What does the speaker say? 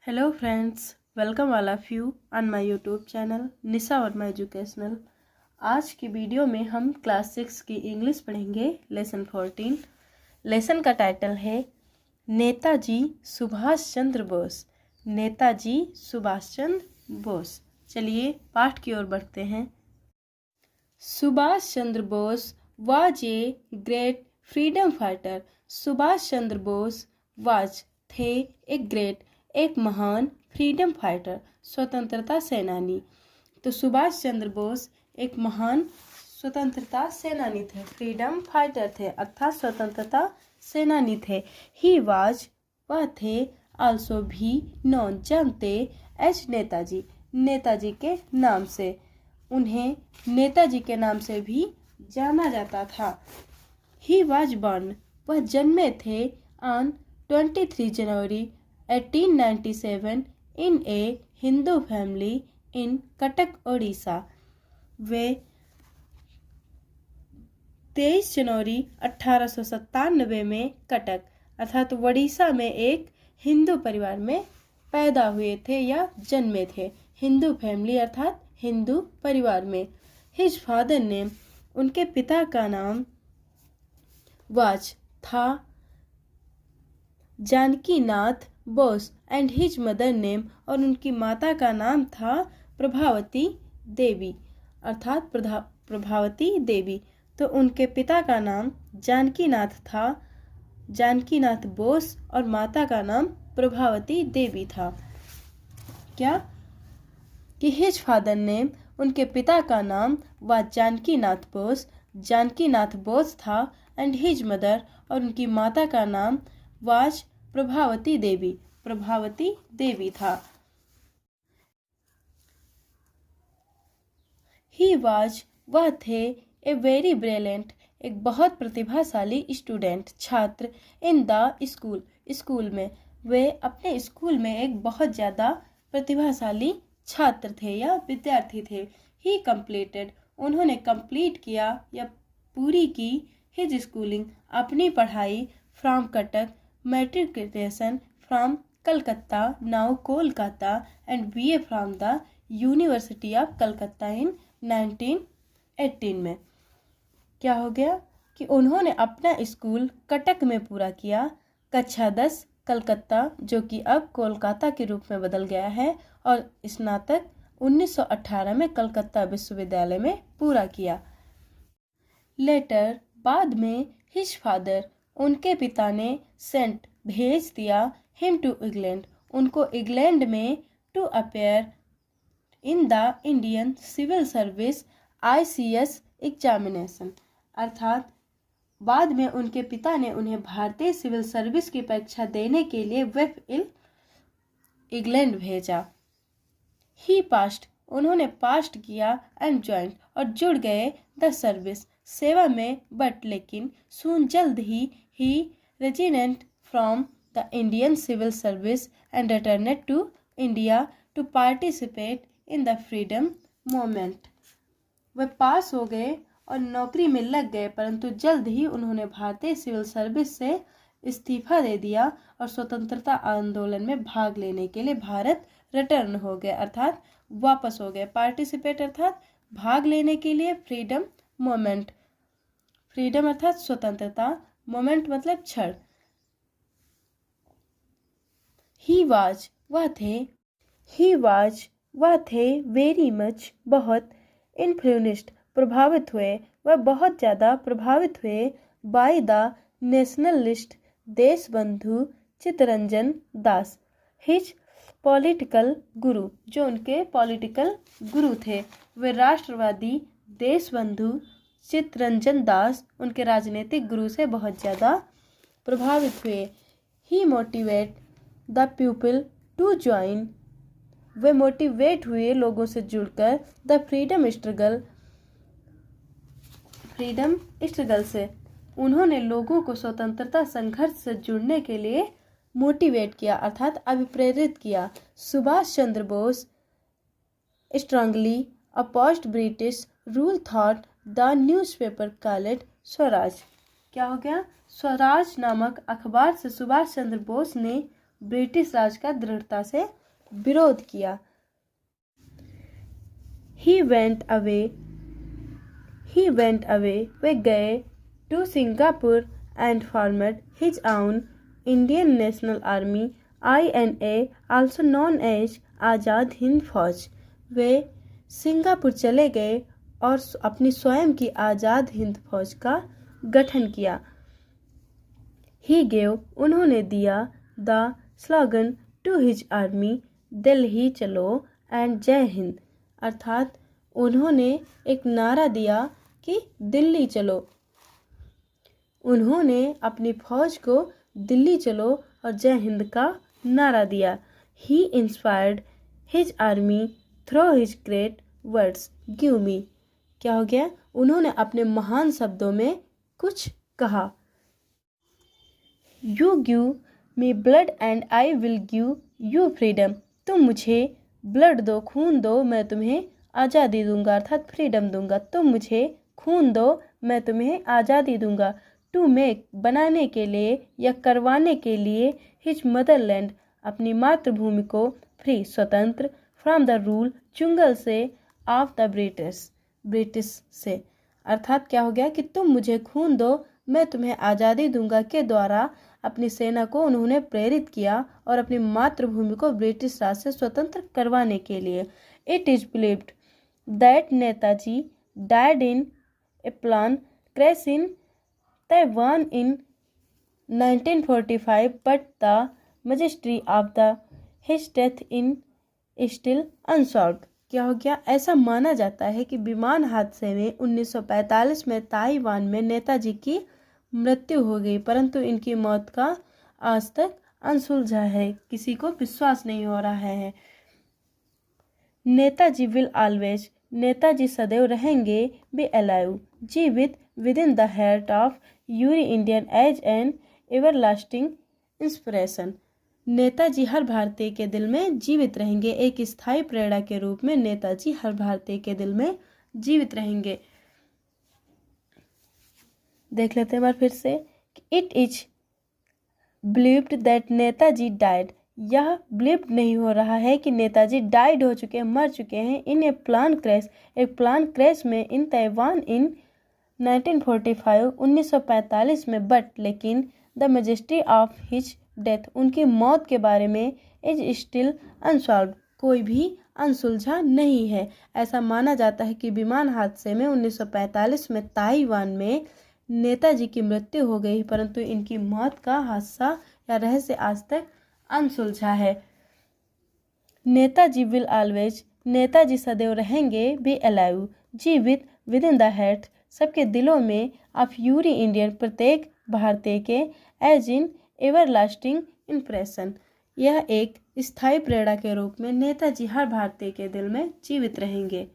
Hello friends, welcome all of you on my YouTube channel Nisha Verma educational. आज की video में हम class 6 की इंग्लिश पढ़ेंगे लेसन 14। लेसन का टाइटल है नेताजी सुभाष चंद्र बोस। नेताजी सुभाष चंद्र बोस। चलिए पाठ की ओर बढ़ते हैं। Subhash Chandra Bose was a great freedom fighter. Subhash Chandra Bose was थे ए ग्रेट एक महान फ्रीडम फाइटर स्वतंत्रता सेनानी। तो सुभाष चंद्र बोस एक महान स्वतंत्रता सेनानी थे, फ्रीडम फाइटर थे अर्थात स्वतंत्रता सेनानी थे। ही वाज वह थे, आल्सो भी नॉन जानते, एच नेताजी नेताजी के नाम से, उन्हें नेताजी के नाम से भी जाना जाता था। ही वाज बॉर्न वह जन्मे थे on 23 January 1897 in a Hindu family in Cuttack Odisha. वे 23 जनवरी 1897 में कटक अर्थात ओडिशा में एक हिंदू परिवार में पैदा हुए थे या जन्मे थे। हिंदू फैमिली अर्थात हिंदू परिवार में। हिज फादर नेम उनके पिता का नाम वाज था Janaki Nath Bose and his mother name और उनकी माता का नाम था प्रभावती देवी अर्थात प्रभावती देवी। तो उनके पिता का नाम जानकी नाथ था, जानकी नाथ बोस, और माता का नाम प्रभावती देवी था। क्या कि हिज फादर नेम उनके पिता का नाम व जानकी नाथ बोस, जानकी नाथ बोस था, एंड हिज मदर और उनकी माता का नाम वाज प्रभावती देवी, प्रभावती देवी था। ही वाज वह थे ए वेरी ब्रिलियंट एक बहुत प्रतिभाशाली स्टूडेंट छात्र इन द स्कूल स्कूल में। वे अपने स्कूल में एक बहुत ज़्यादा प्रतिभाशाली छात्र थे या विद्यार्थी थे। ही कंप्लीटेड उन्होंने कंप्लीट किया या पूरी की हिज स्कूलिंग अपनी पढ़ाई from Cuttack matriculation from Calcutta now Kolkata and BA from the university of Calcutta in 1918 में। क्या हो गया कि उन्होंने अपना स्कूल कटक में पूरा किया, कक्षा 10 कलकत्ता जो कि अब कोलकाता के रूप में बदल गया है, और स्नातक 1918 में कलकत्ता विश्वविद्यालय में पूरा किया। लेटर बाद में हिज फादर उनके पिता ने सेंट भेज दिया हिम टू इंग्लैंड उनको इंग्लैंड में to appear in the Indian civil service ICS examination अर्थात बाद में उनके पिता ने उन्हें भारतीय सिविल सर्विस की परीक्षा देने के लिए वेब इंग्लैंड भेजा। ही पास्ट उन्होंने पास्ट किया एंड ज्वाइंट और जुड़ गए द सर्विस सेवा में, बट लेकिन सून जल्द ही resigned from the Indian civil service and returned to India to participate in the freedom movement. वे पास हो गए और नौकरी में लग गए, परंतु जल्द ही उन्होंने भारतीय सिविल सर्विस से इस्तीफा दे दिया और स्वतंत्रता आंदोलन में भाग लेने के लिए भारत रिटर्न हो गए अर्थात वापस हो गए। पार्टिसिपेट अर्थात भाग लेने के लिए, फ्रीडम मोमेंट, फ्रीडम अर्थात स्वतंत्रता, मोमेंट मतलब क्षण। ही वाज वह थे, ही वाज वह थे वेरी मच बहुत, इन्फ्लुएंस्ड प्रभावित हुए, वह बहुत ज़्यादा प्रभावित हुए, by the nationalist Deshbandhu Chittaranjan Das, his political गुरु जो उनके पॉलिटिकल गुरु थे। वे राष्ट्रवादी देशबंधु चित्तरंजन दास उनके राजनीतिक गुरु से बहुत ज़्यादा प्रभावित हुए। He motivate the people to join वे मोटिवेट हुए लोगों से जुड़कर द फ्रीडम स्ट्रगल से, उन्होंने लोगों को स्वतंत्रता संघर्ष से जुड़ने के लिए मोटिवेट किया अर्थात अभिप्रेरित किया। Subhash Chandra Bose strongly opposed British rule thought the newspaper called Swaraj. क्या हो गया? स्वराज नामक अखबार से सुभाष चंद्र बोस ने ब्रिटिश राज का दृढ़ता से विरोध किया। He went away, वे गए to Singapore and formed his own Indian National Army INA, also known as Azad Hind फौज। वे सिंगापुर चले गए और अपनी स्वयं की आज़ाद हिंद फौज का गठन किया। He gave, उन्होंने दिया the slogan to his army, Delhi चलो एंड जय हिंद, अर्थात उन्होंने एक नारा दिया कि दिल्ली चलो। उन्होंने अपनी फौज को दिल्ली चलो और जय हिंद का नारा दिया। He inspired his army through his great words, give me, क्या हो गया? उन्होंने अपने महान शब्दों में कुछ कहा। You give me blood and I will give you freedom, तुम मुझे ब्लड दो, खून दो, मैं तुम्हें आज़ादी दूंगा, अर्थात फ्रीडम दूंगा। तुम मुझे खून दो, मैं तुम्हें आज़ादी दूंगा। टू मेक, बनाने के लिए या करवाने के लिए, हिज मदरलैंड, अपनी मातृभूमि को, फ्री, स्वतंत्र, फ्रॉम द रूल, चुंगल से, ऑफ द ब्रिटिश से, अर्थात क्या हो गया कि तुम मुझे खून दो, मैं तुम्हें आज़ादी दूंगा के द्वारा अपनी सेना को उन्होंने प्रेरित किया और अपनी मातृभूमि को ब्रिटिश राज से स्वतंत्र करवाने के लिए। It is believed that Netaji died in A plan crash in Taiwan in 1945, but the majesty of the his death in still unsolved, क्या हो गया? ऐसा माना जाता है कि विमान हादसे में 1945 में ताइवान में नेताजी की मृत्यु हो गई, परंतु इनकी मौत का आज तक अनसुलझा है, किसी को विश्वास नहीं हो रहा है। नेताजी विल ऑलवेज, नेताजी सदैव रहेंगे, बी अलाइव, जीवित, within the heart of every Indian as an everlasting inspiration, Netaji हर भारतीय के दिल में जीवित रहेंगे, एक स्थायी प्रेरणा के रूप में नेताजी हर भारतीय के दिल में जीवित रहेंगे। देख लेते हैं बार फिर से। It is believed that Netaji died, यह बिलीव्ड नहीं हो रहा है कि नेताजी डाइड हो चुके हैं, मर चुके हैं, इन ए प्लान क्रैश, एक प्लान क्रैश में, इन ताइवान इन 1945 1945 में, बट लेकिन the majesty of his death, उनकी मौत के बारे में, इज स्टिल अनसॉल्व्ड, कोई भी अनसुलझा नहीं है। ऐसा माना जाता है कि विमान हादसे में 1945 में ताइवान में नेताजी की मृत्यु हो गई, परंतु इनकी मौत का हादसा या रहस्य आज तक अनसुलझा है। नेताजी विल ऑलवेज, नेताजी सदैव रहेंगे, बी अलाइव, जीवित, विद इन द हार्ट, सबके दिलों में, ऑफ यूरी इंडियन, प्रत्येक भारतीय के, एज इन एवरलास्टिंग इंप्रेशन, यह एक स्थायी प्रेरणा के रूप में नेताजी हर भारतीय के दिल में जीवित रहेंगे।